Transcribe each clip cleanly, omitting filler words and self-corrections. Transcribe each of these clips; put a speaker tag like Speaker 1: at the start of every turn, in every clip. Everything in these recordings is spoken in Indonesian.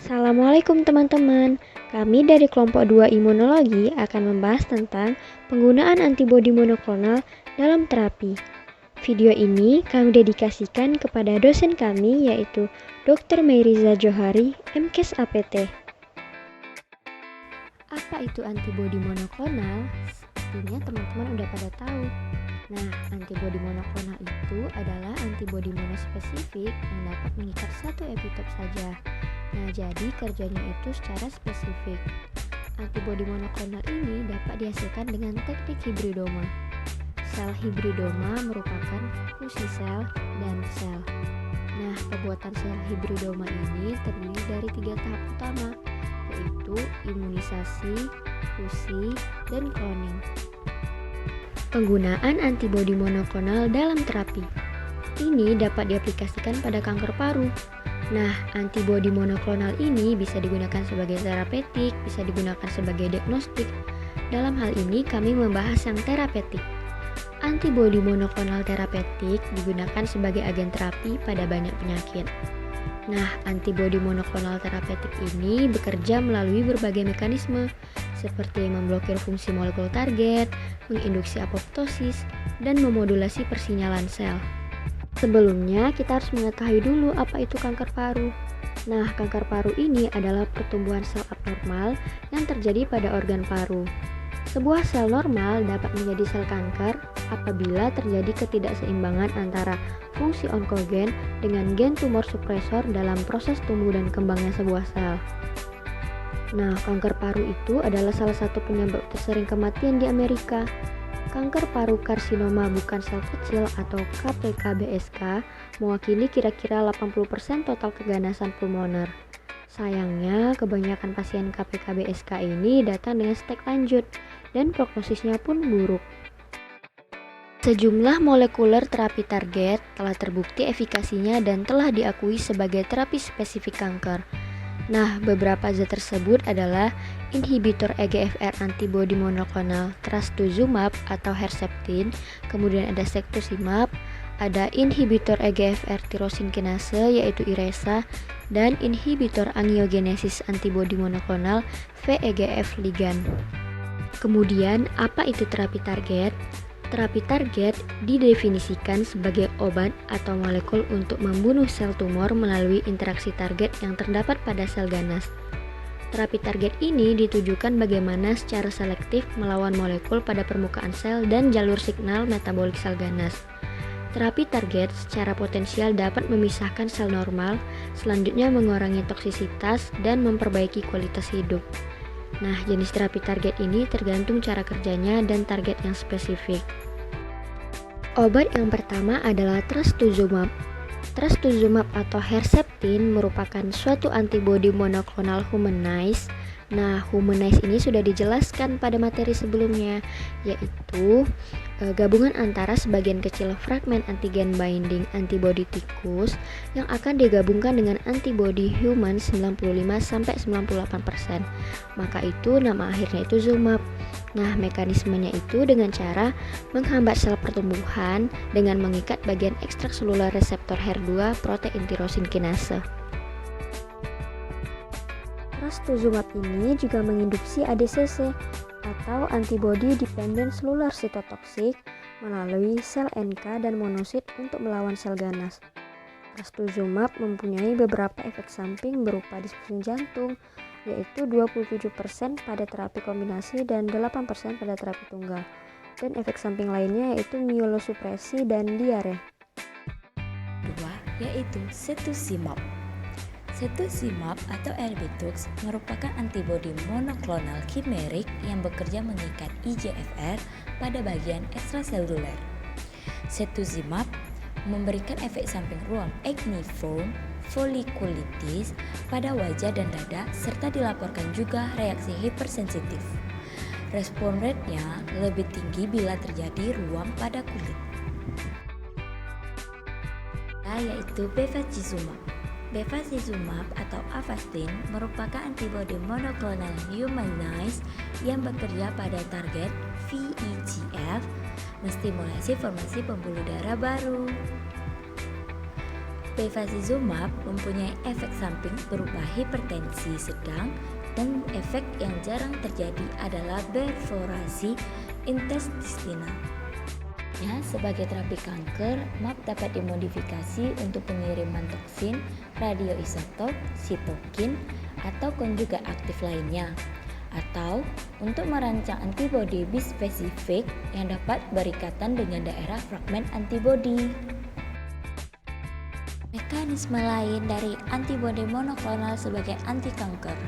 Speaker 1: Assalamualaikum teman-teman. Kami dari kelompok 2 Imunologi akan membahas tentang penggunaan antibodi monoklonal dalam terapi. Video ini kami dedikasikan kepada dosen kami yaitu Dr. Meiriza Johari, MKes APT. Apa itu antibodi monoklonal? Sepertinya teman-teman udah pada tahu. Nah, antibodi monoklonal itu adalah antibodi monospesifik yang dapat mengikat satu epitop saja. Nah, jadi kerjanya itu secara spesifik. Antibodi monoklonal ini dapat dihasilkan dengan teknik hibridoma. Sel hibridoma merupakan fusi sel dan sel. Nah, pembuatan sel hibridoma ini terdiri dari 3 tahap utama, yaitu imunisasi, fusi, dan cloning. Penggunaan antibodi monoklonal dalam terapi. Ini dapat diaplikasikan pada kanker paru. Nah, antibodi monoklonal ini bisa digunakan sebagai terapeutik, bisa digunakan sebagai diagnostik. Dalam hal ini kami membahas yang terapeutik. Antibodi monoklonal terapeutik digunakan sebagai agen terapi pada banyak penyakit. Nah, antibodi monoklonal terapeutik ini bekerja melalui berbagai mekanisme seperti memblokir fungsi molekul target, menginduksi apoptosis, dan memodulasi persinyalan sel. Sebelumnya, kita harus mengetahui dulu apa itu kanker paru. Nah, kanker paru ini adalah pertumbuhan sel abnormal yang terjadi pada organ paru. Sebuah sel normal dapat menjadi sel kanker apabila terjadi ketidakseimbangan antara fungsi onkogen dengan gen tumor supresor dalam proses tumbuh dan kembangnya sebuah sel. Nah, kanker paru itu adalah salah satu penyebab tersering kematian di Amerika. Kanker paru karsinoma bukan sel kecil atau KPK-BSK mewakili kira-kira 80% total keganasan pulmoner. Sayangnya, kebanyakan pasien KPK-BSK ini datang dengan stage lanjut dan prognosisnya pun buruk. Sejumlah molekuler terapi target telah terbukti efikasinya dan telah diakui sebagai terapi spesifik kanker. Nah, beberapa zat tersebut adalah inhibitor EGFR antibodi monoklonal trastuzumab atau Herceptin, kemudian ada cetuximab, ada inhibitor EGFR tirosin kinase yaitu Iressa, dan inhibitor angiogenesis antibodi monoklonal VEGF ligand. Kemudian, apa itu terapi target? Terapi target didefinisikan sebagai obat atau molekul untuk membunuh sel tumor melalui interaksi target yang terdapat pada sel ganas. Terapi target ini ditujukan bagaimana secara selektif melawan molekul pada permukaan sel dan jalur signal metabolik sel ganas. Terapi target secara potensial dapat memisahkan sel normal, selanjutnya mengurangi toksisitas dan memperbaiki kualitas hidup. Nah, jenis terapi target ini tergantung cara kerjanya dan target yang spesifik. Obat yang pertama adalah trastuzumab. Trastuzumab atau Herceptin merupakan suatu antibodi monoklonal humanized. Nah, humanized ini sudah dijelaskan pada materi sebelumnya, yaitu gabungan antara sebagian kecil fragmen antigen binding antibodi tikus yang akan digabungkan dengan antibodi human 95-98%. Maka itu nama akhirnya itu zumab. Nah, mekanismenya itu dengan cara menghambat sel pertumbuhan dengan mengikat bagian ekstraseluler reseptor HER2 protein tirosin kinase. Trastuzumab ini juga menginduksi ADCC atau antibody dependent cellular cytotoxic melalui sel NK dan monosit untuk melawan sel ganas. Trastuzumab mempunyai beberapa efek samping berupa disfungsi jantung, yaitu 27% pada terapi kombinasi dan 8% pada terapi tunggal. Dan efek samping lainnya yaitu myelosupresi dan diare.
Speaker 2: Kedua, yaitu cetuximab. Cetuximab atau Erbitux merupakan antibodi monoklonal chimerik yang bekerja mengikat IGFR pada bagian ekstraseluler. Cetuximab memberikan efek samping ruam acneiform, folikulitis pada wajah dan dada, serta dilaporkan juga reaksi hipersensitif. Respon rate-nya lebih tinggi bila terjadi ruam pada kulit. Yaitu bevacizumab. Bevacizumab atau Avastin merupakan antibodi monoklonal humanized yang bekerja pada target VEGF, menstimulasi formasi pembuluh darah baru. Bevacizumab mempunyai efek samping berupa hipertensi sedang dan efek yang jarang terjadi adalah perforasi intestinal. Ya, sebagai terapi kanker, MAP dapat dimodifikasi untuk pengiriman toksin, radioisotop, sitokin, atau konjugat aktif lainnya, atau untuk merancang antibodi bispesifik yang dapat berikatan dengan daerah fragmen antibodi. Mekanisme lain dari antibodi monoklonal sebagai anti kanker.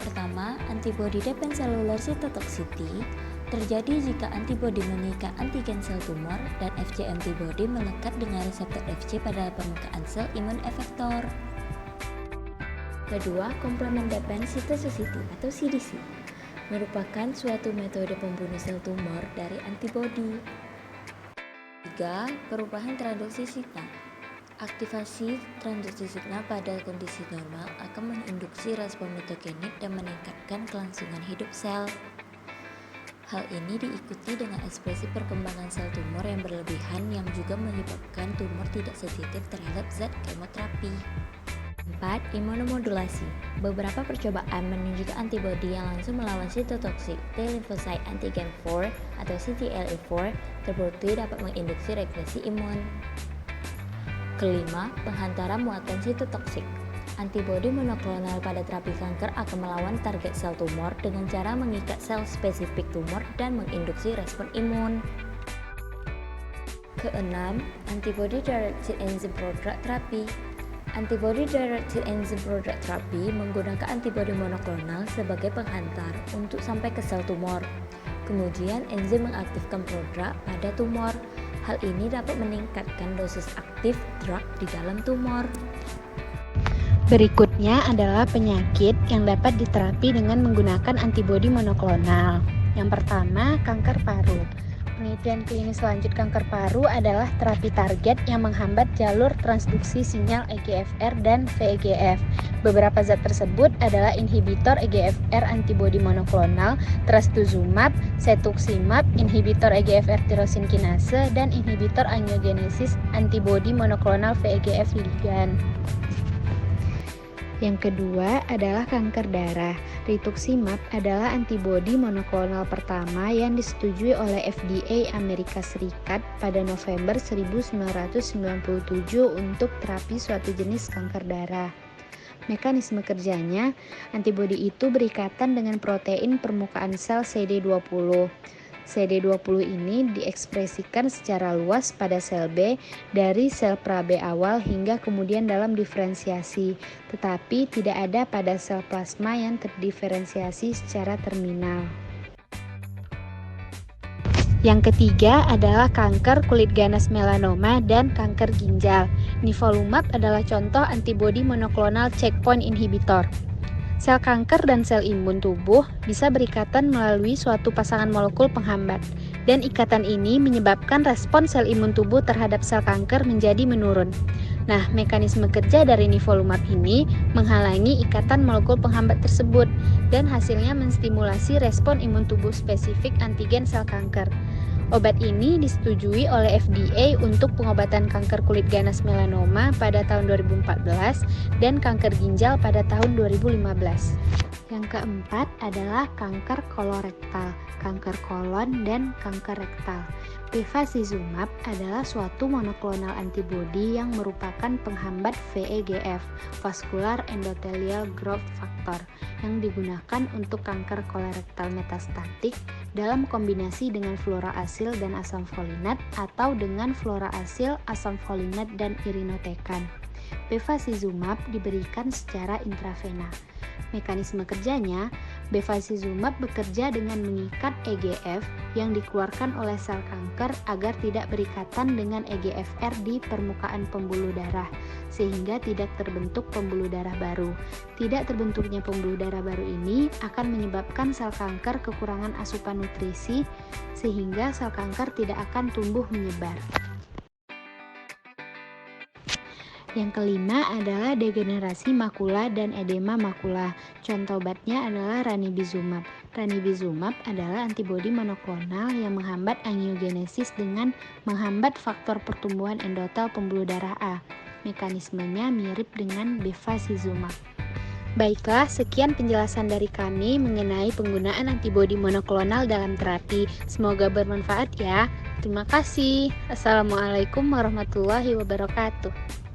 Speaker 2: Pertama, antibodi dependent cellular cytotoxicity terjadi jika antibodi mengikat antigen sel tumor dan Fc antibodi melekat dengan reseptor Fc pada permukaan sel imun efektor. Kedua, complement dependent cytotoxicity atau CDC merupakan suatu metode pembunuh sel tumor dari antibodi. Tiga, perubahan transduksi signal. Aktivasi transduksi signal pada kondisi normal akan menginduksi respon mitogenik dan meningkatkan kelangsungan hidup sel. Hal ini diikuti dengan ekspresi perkembangan sel tumor yang berlebihan yang juga menyebabkan tumor tidak sensitif terhadap zat kemoterapi. 4. Imunomodulasi. Beberapa percobaan menunjukkan antibodi yang langsung melawan sitotoksik T lymphocyte antigen 4 atau CTLA-4 terbukti dapat menginduksi regresi imun. Kelima, penghantara muatan sitotoksik. Antibodi monoklonal pada terapi kanker akan melawan target sel tumor dengan cara mengikat sel spesifik tumor dan menginduksi respon imun. Keenam, antibody directed enzyme prodrug therapy. Antibody directed enzyme prodrug therapy menggunakan antibodi monoklonal sebagai penghantar untuk sampai ke sel tumor. Kemudian enzim mengaktifkan prodrug pada tumor. Hal ini dapat meningkatkan dosis aktif drug di dalam tumor.
Speaker 3: Berikutnya adalah penyakit yang dapat diterapi dengan menggunakan antibodi monoklonal. Yang pertama, kanker paru. Penelitian klinis lanjut kanker paru adalah terapi target yang menghambat jalur transduksi sinyal EGFR dan VEGF. Beberapa zat tersebut adalah inhibitor EGFR antibodi monoklonal, trastuzumab, cetuximab, inhibitor EGFR tirosin kinase, dan inhibitor angiogenesis antibodi monoklonal VEGF ligand. Yang kedua adalah kanker darah. Rituximab adalah antibodi monoklonal pertama yang disetujui oleh FDA Amerika Serikat pada November 1997 untuk terapi suatu jenis kanker darah. Mekanisme kerjanya, antibodi itu berikatan dengan protein permukaan sel CD20. CD20 ini diekspresikan secara luas pada sel B dari sel pra-B awal hingga kemudian dalam diferensiasi, tetapi tidak ada pada sel plasma yang terdiferensiasi secara terminal. Yang ketiga adalah kanker kulit ganas melanoma dan kanker ginjal. Nivolumab adalah contoh antibodi monoklonal checkpoint inhibitor. Sel kanker dan sel imun tubuh bisa berikatan melalui suatu pasangan molekul penghambat, dan ikatan ini menyebabkan respon sel imun tubuh terhadap sel kanker menjadi menurun. Nah, mekanisme kerja dari nivolumab ini menghalangi ikatan molekul penghambat tersebut, dan hasilnya menstimulasi respon imun tubuh spesifik antigen sel kanker. Obat ini disetujui oleh FDA untuk pengobatan kanker kulit ganas melanoma pada tahun 2014 dan kanker ginjal pada tahun 2015. Yang keempat adalah kanker kolorektal, kanker kolon, dan kanker rektal. Bevacizumab adalah suatu monoklonal antibodi yang merupakan penghambat VEGF, Vascular Endothelial Growth Factor, yang digunakan untuk kanker kolorektal metastatik dalam kombinasi dengan fluoroasil dan asam folinat atau dengan fluoroasil, asam folinat, dan irinotecan. Bevacizumab diberikan secara intravena. Mekanisme kerjanya, bevacizumab bekerja dengan mengikat EGF yang dikeluarkan oleh sel kanker agar tidak berikatan dengan EGFR di permukaan pembuluh darah, sehingga tidak terbentuk pembuluh darah baru. Tidak terbentuknya pembuluh darah baru ini akan menyebabkan sel kanker kekurangan asupan nutrisi, sehingga sel kanker tidak akan tumbuh menyebar. Yang kelima adalah degenerasi makula dan edema makula. Contoh obatnya adalah ranibizumab. Ranibizumab adalah antibodi monoklonal yang menghambat angiogenesis dengan menghambat faktor pertumbuhan endotel pembuluh darah A. Mekanismenya mirip dengan bevacizumab. Baiklah, sekian penjelasan dari kami mengenai penggunaan antibodi monoklonal dalam terapi. Semoga bermanfaat ya. Terima kasih. Assalamualaikum warahmatullahi wabarakatuh.